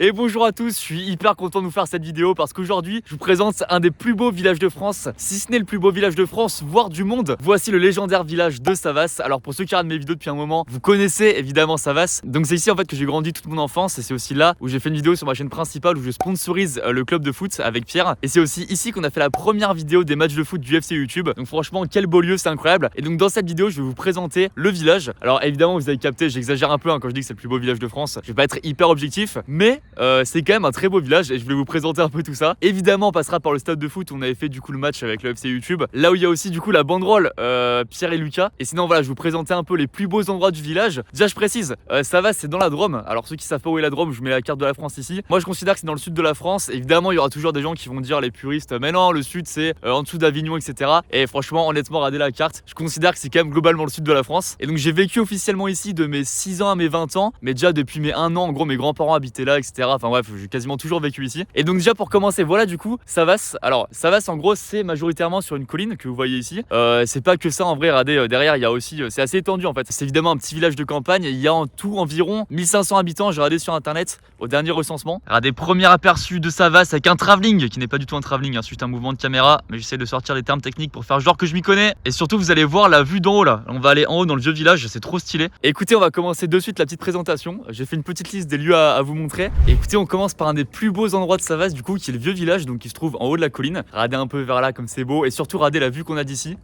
Et bonjour à tous, je suis hyper content de vous faire cette vidéo parce qu'aujourd'hui je vous présente un des plus beaux villages de France, si ce n'est le plus beau village de France, voire du monde. Voici le légendaire village de Savas. Alors pour ceux qui regardent mes vidéos depuis un moment, vous connaissez évidemment Savas. Donc c'est ici en fait que j'ai grandi toute mon enfance et c'est aussi là où j'ai fait une vidéo sur ma chaîne principale où je sponsorise le club de foot avec Pierre. Et c'est aussi ici qu'on a fait la première vidéo des matchs de foot du FC YouTube. Donc franchement quel beau lieu, c'est incroyable. Et donc dans cette vidéo je vais vous présenter le village. Alors évidemment vous avez capté, j'exagère un peu quand je dis que c'est le plus beau village de France. Je vais pas être hyper objectif, mais c'est quand même un très beau village et je voulais vous présenter un peu tout ça. Évidemment on passera par le stade de foot où on avait fait du coup le match avec le FC YouTube, là où il y a aussi du coup la banderole Pierre et Lucas. Et sinon voilà, je vous présentais un peu les plus beaux endroits du village. Déjà je précise, Savas c'est dans la Drôme. Alors ceux qui savent pas où est la Drôme, je vous mets la carte de la France ici. Moi je considère que c'est dans le sud de la France. Évidemment il y aura toujours des gens qui vont dire, les puristes, mais non le sud c'est en dessous d'Avignon etc. Et franchement honnêtement regardez la carte, je considère que c'est quand même globalement le sud de la France. Et donc j'ai vécu officiellement ici de mes 6 ans à mes 20 ans, mais déjà depuis mes 1 an en gros mes grands-parents habitaient là etc. Enfin bref, j'ai quasiment toujours vécu ici. Et donc déjà pour commencer, voilà du coup Savas. Alors Savas en gros c'est majoritairement sur une colline que vous voyez ici. C'est pas que ça en vrai, regardez derrière il y a aussi, c'est assez étendu en fait. C'est évidemment un petit village de campagne. Il y a en tout environ 1500 habitants, j'ai regardé sur internet au dernier recensement. Regardez, premier aperçu de Savas avec un travelling qui n'est pas du tout un travelling, hein, suite à un mouvement de caméra, mais j'essaie de sortir les termes techniques pour faire genre que je m'y connais. Et surtout vous allez voir la vue d'en haut là. On va aller en haut dans le vieux village, c'est trop stylé. Et écoutez, on va commencer de suite la petite présentation. J'ai fait une petite liste des lieux à vous montrer. Et écoutez, on commence par un des plus beaux endroits de Savas du coup, qui est le vieux village, donc qui se trouve en haut de la colline. Regardez un peu vers là comme c'est beau, et surtout regardez la vue qu'on a d'ici.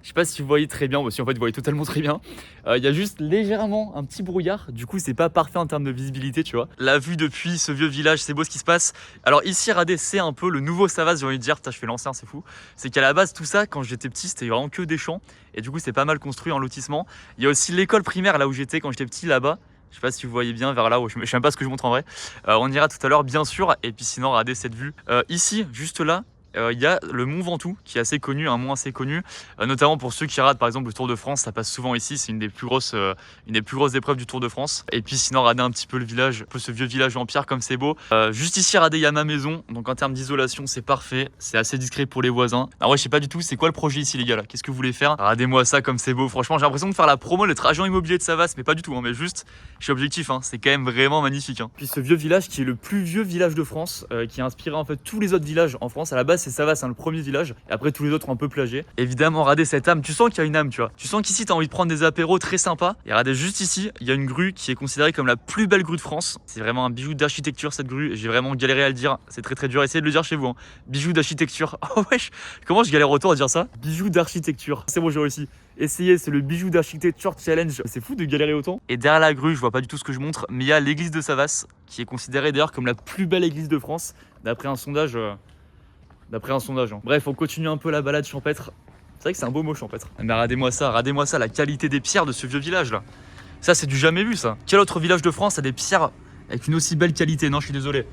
Je sais pas si vous voyez très bien, si en fait vous voyez totalement très bien. Il y a juste légèrement un petit brouillard, du coup c'est pas parfait en termes de visibilité, tu vois. La vue depuis ce vieux village, c'est beau ce qui se passe. Alors ici, regardez, c'est un peu le nouveau Savas, j'ai envie de dire. Putain, je fais l'ancien, c'est fou. C'est qu'à la base, tout ça, quand j'étais petit, c'était vraiment que des champs. Et du coup, c'est pas mal construit en lotissement. Il y a aussi l'école primaire là où j'étais quand j'étais petit, là-bas. Je sais pas si vous voyez bien vers là, où je sais même pas ce que je montre en vrai. On ira tout à l'heure, bien sûr. Et puis sinon, regardez cette vue. Ici, juste là. Il y a le Mont Ventoux qui est assez connu, un mont assez connu, notamment pour ceux qui ratent par exemple le Tour de France, ça passe souvent ici, c'est une des plus grosses épreuves du Tour de France. Et puis sinon regardez un petit peu le village, un peu ce vieux village en pierre comme c'est beau. Juste ici regardez, il y a ma maison, donc en termes d'isolation c'est parfait, c'est assez discret pour les voisins. Alors ouais, je sais pas du tout c'est quoi le projet ici les gars là, qu'est-ce que vous voulez faire? Regardez-moi ça comme c'est beau, franchement j'ai l'impression de faire la promo, d'être agent immobilier de Savas, mais pas du tout, hein, mais juste je suis objectif, hein, c'est quand même vraiment magnifique. Hein. Puis ce vieux village qui est le plus vieux village de France, qui a inspiré en fait tous les autres villages en France. À la base c'est Savas, hein, le premier village, et après tous les autres ont un peu plagié. Évidemment, regardez cette âme, tu sens qu'il y a une âme, tu vois. Tu sens qu'ici t'as envie de prendre des apéros très sympas. Et regardez juste ici, il y a une grue qui est considérée comme la plus belle grue de France. C'est vraiment un bijou d'architecture cette grue. J'ai vraiment galéré à le dire. C'est très dur. Essayez de le dire chez vous. Hein. Bijou d'architecture. Oh wesh, comment je galère autant à dire ça? Bijou d'architecture. C'est bon, j'ai réussi. Essayez, c'est le bijou d'architecture challenge. C'est fou de galérer autant. Et derrière la grue, je vois pas du tout ce que je montre, mais il y a l'église de Savas qui est considérée d'ailleurs comme la plus belle église de France d'après un sondage. Hein. Bref, on continue un peu la balade champêtre. C'est vrai que c'est un beau mot champêtre. Mais regardez-moi ça, la qualité des pierres de ce vieux village là. Ça c'est du jamais vu ça. Quel autre village de France a des pierres avec une aussi belle qualité? Non, je suis désolé.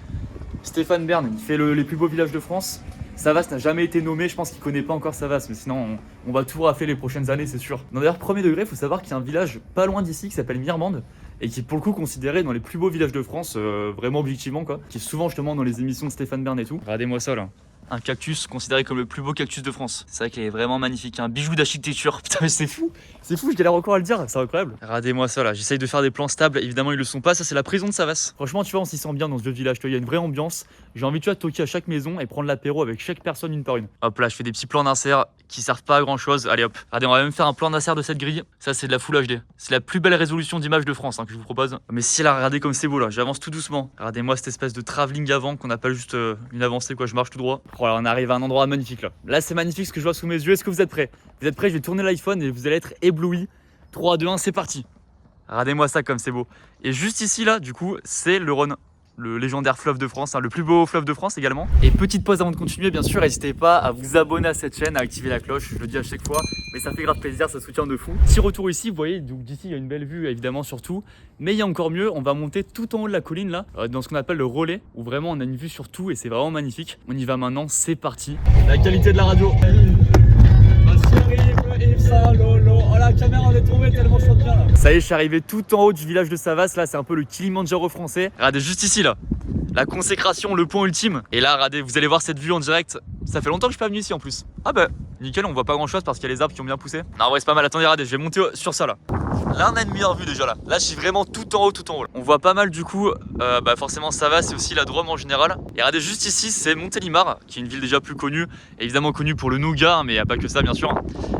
Stéphane Bern, il fait les plus beaux villages de France. Savas n'a jamais été nommé, je pense qu'il connaît pas encore Savas, mais sinon on va tout rafler les prochaines années, c'est sûr. Non, d'ailleurs, premier degré, il faut savoir qu'il y a un village pas loin d'ici qui s'appelle Mirmande et qui est pour le coup considéré dans les plus beaux villages de France, vraiment objectivement quoi, qui est souvent justement dans les émissions de Stéphane Bern et tout. Regardez-moi ça là. Un cactus considéré comme le plus beau cactus de France. C'est vrai qu'il est vraiment magnifique, un bijou d'architecture. Putain mais c'est fou, je galère encore à le dire, c'est incroyable. Regardez-moi ça là, j'essaye de faire des plans stables, évidemment ils le sont pas, ça c'est la prison de Savas. Franchement tu vois on s'y sent bien dans ce vieux village, il y a une vraie ambiance. J'ai envie tu vois de toquer à chaque maison et prendre l'apéro avec chaque personne une par une. Hop là je fais des petits plans d'insert qui servent pas à grand chose, allez hop. Regardez on va même faire un plan d'insert de cette grille, ça c'est de la Full HD. C'est la plus belle résolution d'image de France hein, que je vous propose. Mais si là regardez comme c'est beau là, j'avance tout doucement. Regardez-moi cette espèce de travelling avant qu'on n'a pas juste une avancée quoi, je marche tout droit. Voilà on arrive à un endroit magnifique là. Là c'est magnifique ce que je vois sous mes yeux, est-ce que vous êtes prêts? Vous êtes prêts? Je vais tourner l'iPhone et vous allez être éblouis. 3, 2, 1, c'est parti. Regardez-moi ça comme c'est beau. Et juste ici là du coup c'est le Rhône. Le légendaire fleuve de France, hein, le plus beau fleuve de France également. Et petite pause avant de continuer, bien sûr, n'hésitez pas à vous abonner à cette chaîne, à activer la cloche, je le dis à chaque fois, mais ça fait grave plaisir, ça soutient de fou. Petit retour ici, vous voyez, donc d'ici il y a une belle vue évidemment sur tout, mais il y a encore mieux, on va monter tout en haut de la colline là, dans ce qu'on appelle le relais, où vraiment on a une vue sur tout et c'est vraiment magnifique. On y va maintenant, c'est parti. La qualité de la radio. Oh la caméra on est tombé tellement je chante bien là. Ça y est, je suis arrivé tout en haut du village de Savas, là c'est un peu le Kilimandjaro français. Regardez juste ici là, la consécration, le point ultime. Et là regardez, vous allez voir cette vue en direct, Ça fait longtemps que je suis pas venu ici en plus. Ah bah, nickel, on voit pas grand chose parce qu'il y a les arbres qui ont bien poussé. Non, en vrai, c'est pas mal. Attendez, regardez, je vais monter sur ça là. Là, on a une meilleure vue déjà là. Là, je suis vraiment tout en haut, tout en haut. Là. On voit pas mal du coup, bah forcément, ça va, c'est aussi la Drôme en général. Et regardez, juste ici, c'est Montélimar, qui est une ville déjà plus connue, évidemment connue pour le nougat, hein, mais il n'y a pas que ça, bien sûr.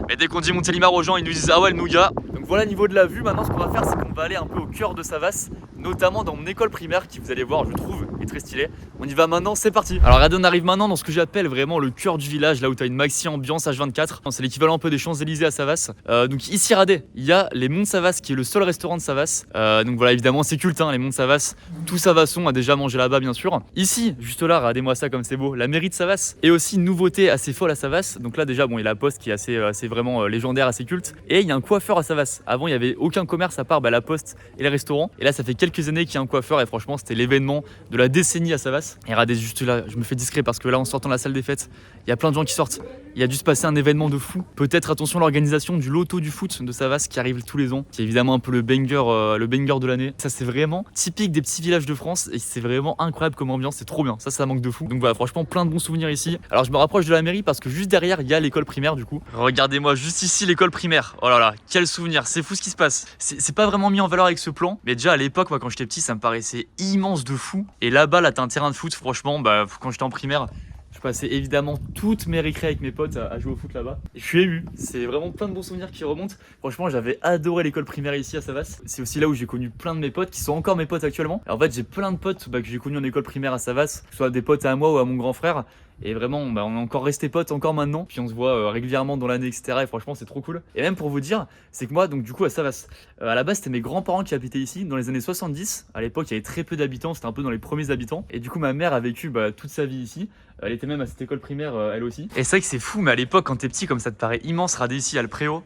Mais dès qu'on dit Montélimar aux gens, ils nous disent ah ouais, le nougat. Donc voilà, niveau de la vue, maintenant, ce qu'on va faire, c'est qu'on va aller un peu au cœur de Savas, notamment dans mon école primaire, qui vous allez voir, je trouve, est très stylée. On y va maintenant, c'est parti. Alors regardez, on arrive maintenant dans ce que j'appelle vraiment le cœur du village, là où tu as une maxi ambiance H24. C'est l'équivalent un peu des Champs-Élysées à Savas. Donc ici, regardez, il y a les Monts de Savas, qui est le seul restaurant de Savas. Donc voilà, évidemment, c'est culte, hein, les Monts de Savas. Tout Savasson a déjà mangé là-bas, bien sûr. Ici, juste là, regardez-moi ça comme c'est beau, la mairie de Savas. Et aussi une nouveauté assez folle à Savas. Donc là, déjà, bon, il y a la poste qui est assez vraiment légendaire, assez culte. Et il y a un coiffeur à Savas. Avant, il n'y avait aucun commerce à part la poste et les restaurants. Et là, ça fait quelques années qu'il y a un coiffeur et franchement, c'était l'événement de la décennie à Savas. Et regardez, juste là, je me fais discret parce que là, en sortant de la salle des fêtes, il y a plein de gens qui sortent. Il y a dû se passer un événement de fou. Peut-être, attention, l'organisation du loto du foot de Savas qui arrive tous les ans, qui est évidemment un peu le banger de l'année. Ça, c'est vraiment typique des petits villages de France et c'est vraiment incroyable comme ambiance. C'est trop bien. Ça manque de fou. Donc voilà, franchement, plein de bons souvenirs ici. Alors, je me rapproche de la mairie parce que juste derrière, il y a l'école primaire du coup. Regardez-moi juste ici l'école primaire. Oh là là, quel souvenir. C'est fou ce qui se passe. C'est pas vraiment mis en valeur avec ce plan, mais déjà à l'époque, moi, quand j'étais petit, ça me paraissait immense de fou. Et là-bas, là, t'as un terrain de foot. Franchement, bah, quand j'étais en primaire, je passais évidemment toutes mes récrés avec mes potes à jouer au foot là-bas. Et je suis ému. C'est vraiment plein de bons souvenirs qui remontent. Franchement, j'avais adoré l'école primaire ici à Savas. C'est aussi là où j'ai connu plein de mes potes qui sont encore mes potes actuellement. Et en fait, j'ai plein de potes que j'ai connus en école primaire à Savas, que ce soit des potes à moi ou à mon grand frère. Et vraiment, on est encore resté potes encore maintenant. Puis on se voit régulièrement dans l'année, etc. Et franchement, c'est trop cool. Et même pour vous dire, c'est que moi, donc du coup, à Savas, à la base, c'était mes grands-parents qui habitaient ici dans les années 70. À l'époque, il y avait très peu d'habitants. C'était un peu dans les premiers habitants. Et du coup, ma mère a vécu toute sa vie ici. Elle était même à cette école primaire, elle aussi. Et c'est vrai que c'est fou, mais à l'époque, quand t'es petit, comme ça te paraît immense, regardez ici, à le préau.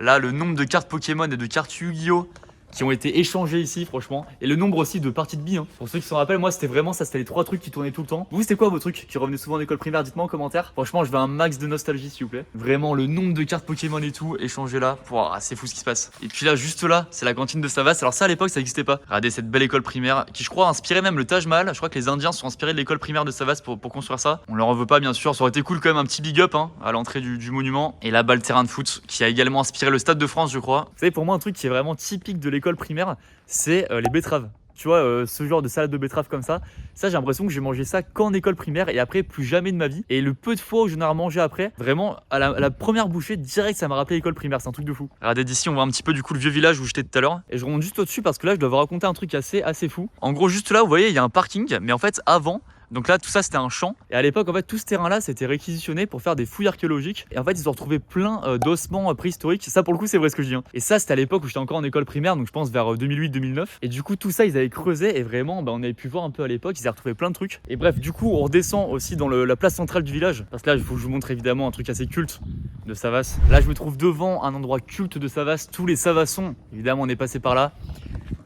Là, le nombre de cartes Pokémon et de cartes Yu-Gi-Oh! Qui ont été échangés ici, franchement. Et le nombre aussi de parties de billes. Hein. Pour ceux qui s'en rappellent, moi, c'était vraiment ça. C'était les 3 trucs qui tournaient tout le temps. Vous, c'était quoi vos trucs qui revenaient souvent en école primaire? Dites-moi en commentaire. Franchement, je veux un max de nostalgie, s'il vous plaît. Vraiment, le nombre de cartes Pokémon et tout échangées là. C'est fou ce qui se passe. Et puis là, juste là, c'est la cantine de Savas. Alors ça, à l'époque, ça n'existait pas. Regardez cette belle école primaire qui, je crois, inspirait même le Taj Mahal. Je crois que les Indiens sont inspirés de l'école primaire de Savas pour construire ça. On leur en veut pas, bien sûr. Ça aurait été cool quand même, un petit big up hein, à l'entrée du monument. Et là-bas, le terrain de foot qui a également inspiré le Stade de France, je crois. Vous savez, pour moi, un truc qui est vraiment typique de l'école primaire, c'est les betteraves. Tu vois, ce genre de salade de betterave comme ça, j'ai l'impression que j'ai mangé ça qu'en école primaire et après plus jamais de ma vie. Et le peu de fois où j'en ai remangé après, vraiment à la première bouchée, direct ça m'a rappelé l'école primaire, c'est un truc de fou. Regardez d'ici, on voit un petit peu du coup le vieux village où j'étais tout à l'heure. Et je remonte juste au-dessus parce que là je dois vous raconter un truc assez fou. En gros, juste là, vous voyez, il y a un parking, mais en fait avant, donc là, tout ça, c'était un champ. Et à l'époque, en fait, tout ce terrain-là, c'était réquisitionné pour faire des fouilles archéologiques. Et en fait, ils ont retrouvé plein d'ossements préhistoriques. Ça, pour le coup, c'est vrai ce que je dis. Hein. Et ça, c'était à l'époque où j'étais encore en école primaire, donc je pense vers 2008-2009. Et du coup, tout ça, ils avaient creusé. Et vraiment, on avait pu voir un peu à l'époque. Ils avaient retrouvé plein de trucs. Et bref, du coup, on redescend aussi dans la place centrale du village. Parce que là, il faut que je vous montre évidemment un truc assez culte de Savas. Là, je me trouve devant un endroit culte de Savas. Tous les Savassons, évidemment, on est passé par là.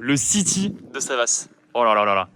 Le City de Savas. Oh là là là là.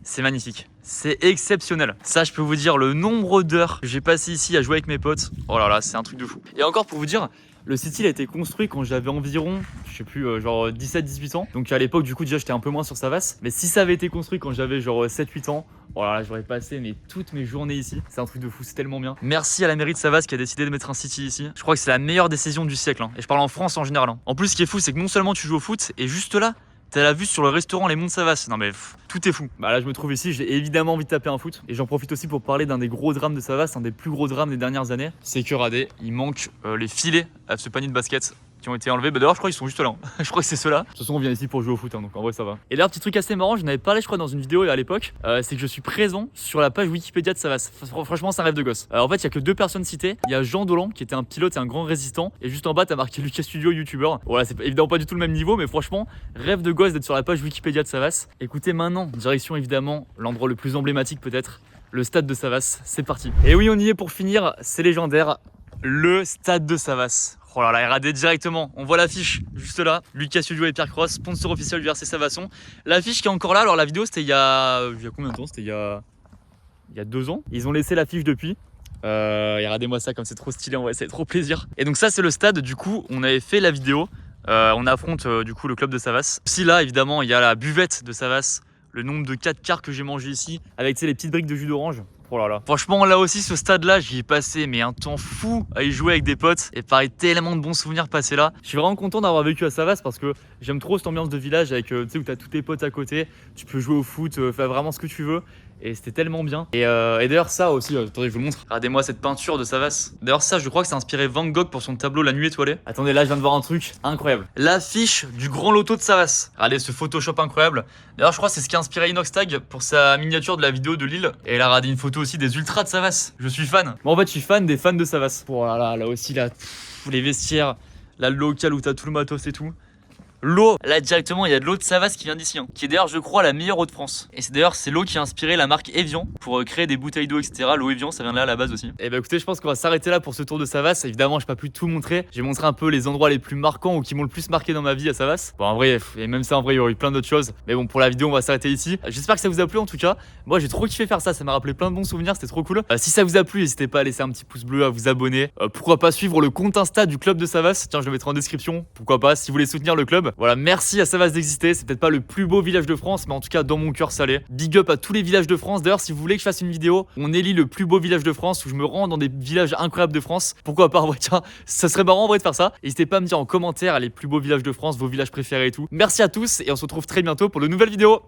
C'est magnifique. C'est exceptionnel. Ça, je peux vous dire le nombre d'heures que j'ai passé ici à jouer avec mes potes. Oh là là, c'est un truc de fou. Et encore pour vous dire, le City il a été construit quand j'avais environ, je sais plus, genre 17-18 ans. Donc à l'époque, du coup, déjà, j'étais un peu moins sur Savas. Mais si ça avait été construit quand j'avais genre 7-8 ans, oh là là, j'aurais passé toutes mes journées ici. C'est un truc de fou, c'est tellement bien. Merci à la mairie de Savas qui a décidé de mettre un City ici. Je crois que c'est la meilleure décision du siècle. Hein. Et je parle en France en général. Hein. En plus, ce qui est fou, c'est que non seulement tu joues au foot, et juste là, t'as la vue sur le restaurant Les Monts de Savas. Non mais tout est fou. Bah là je me trouve ici, j'ai évidemment envie de taper un foot. Et j'en profite aussi pour parler d'un des gros drames de Savas, un des plus gros drames des dernières années. C'est que radé, il manque les filets à ce panier de basket qui ont été enlevés. Bah d'ailleurs je crois qu'ils sont juste là. Hein. Je crois que c'est ceux-là. De toute façon on vient ici pour jouer au foot, hein, donc en vrai ça va. Et là petit truc assez marrant, j'en avais parlé je crois dans une vidéo à l'époque, c'est que je suis présent sur la page Wikipédia de Savas. Franchement c'est un rêve de gosse. En fait il y a que 2 personnes citées. Il y a Jean Dolan qui était un pilote et un grand résistant. Et juste en bas t'as marqué Lucas Studio youtubeur. Voilà c'est évidemment pas du tout le même niveau, mais franchement rêve de gosse d'être sur la page Wikipédia de Savas. Écoutez maintenant, direction évidemment l'endroit le plus emblématique peut-être, le stade de Savas. C'est parti. Et oui on y est pour finir, c'est légendaire, le stade de Savas. Oh là là, RAD directement, on voit l'affiche juste là, Lucas Studio et Pierre Cross, sponsor officiel du RC Savasson. L'affiche qui est encore là, alors la vidéo c'était il y a combien de temps? C'était il y a 2 ans. Ils ont laissé l'affiche depuis. Et regardez-moi ça comme c'est trop stylé, en vrai, c'est trop plaisir. Et donc ça c'est le stade, du coup on avait fait la vidéo, on affronte du coup le club de Savas. Si là évidemment il y a la buvette de Savas, le nombre de 4 quarts que j'ai mangé ici, avec les petites briques de jus d'orange. Oh là là. Franchement, là aussi, ce stade-là, j'y ai passé mais un temps fou à y jouer avec des potes. Et pareil, tellement de bons souvenirs passés là. Je suis vraiment content d'avoir vécu à Savas parce que j'aime trop cette ambiance de village avec, tu sais, où t'as tous tes potes à côté. Tu peux jouer au foot, faire vraiment ce que tu veux. Et c'était tellement bien. Et d'ailleurs, ça aussi, attendez, je vous le montre. Regardez-moi cette peinture de Savas. D'ailleurs, ça, je crois que c'est inspiré Van Gogh pour son tableau La Nuit étoilée. Attendez, là, je viens de voir un truc incroyable. L'affiche du Grand Loto de Savas. Regardez ce Photoshop incroyable. D'ailleurs, je crois que c'est ce qui a inspiré Inox Tag pour sa miniature de la vidéo de Lille. Et là, regardez une photo aussi des ultras de Savas. Je suis fan. Moi, en fait, je suis fan des fans de Savas. Oh là aussi, là, les vestiaires, la locale où t'as tout le matos et tout. L'eau, là directement il y a de l'eau de Savas qui vient d'ici, qui est d'ailleurs je crois la meilleure eau de France. Et c'est l'eau qui a inspiré la marque Evian pour créer des bouteilles d'eau, etc. L'eau Evian, ça vient de là à la base aussi. Et bah écoutez, je pense qu'on va s'arrêter là pour ce tour de Savas. Évidemment, j'ai pas pu tout montrer. J'ai montré un peu les endroits les plus marquants ou qui m'ont le plus marqué dans ma vie à Savas. Bon, en vrai, et même ça, en vrai, il y aurait eu plein d'autres choses. Mais bon, pour la vidéo, on va s'arrêter ici. J'espère que ça vous a plu en tout cas. Moi, j'ai trop kiffé faire ça. Ça m'a rappelé plein de bons souvenirs. C'était trop cool. Si ça vous a plu, n'hésitez pas à laisser un petit pouce bleu, à vous abonner. Pourquoi pas suivre le compte Insta du club de Savas. Tiens, je le mettrai en description. Pourquoi pas si vous voulez soutenir le club. Voilà, merci à Savas d'exister. C'est peut-être pas le plus beau village de France, mais en tout cas dans mon cœur ça l'est. Big up à tous les villages de France. D'ailleurs, si vous voulez que je fasse une vidéo où on élit le plus beau village de France, où je me rends dans des villages incroyables de France, pourquoi pas, ouais, tiens, ça serait marrant en vrai de faire ça. N'hésitez pas à me dire en commentaire les plus beaux villages de France, vos villages préférés et tout. Merci à tous et on se retrouve très bientôt pour de nouvelles vidéos.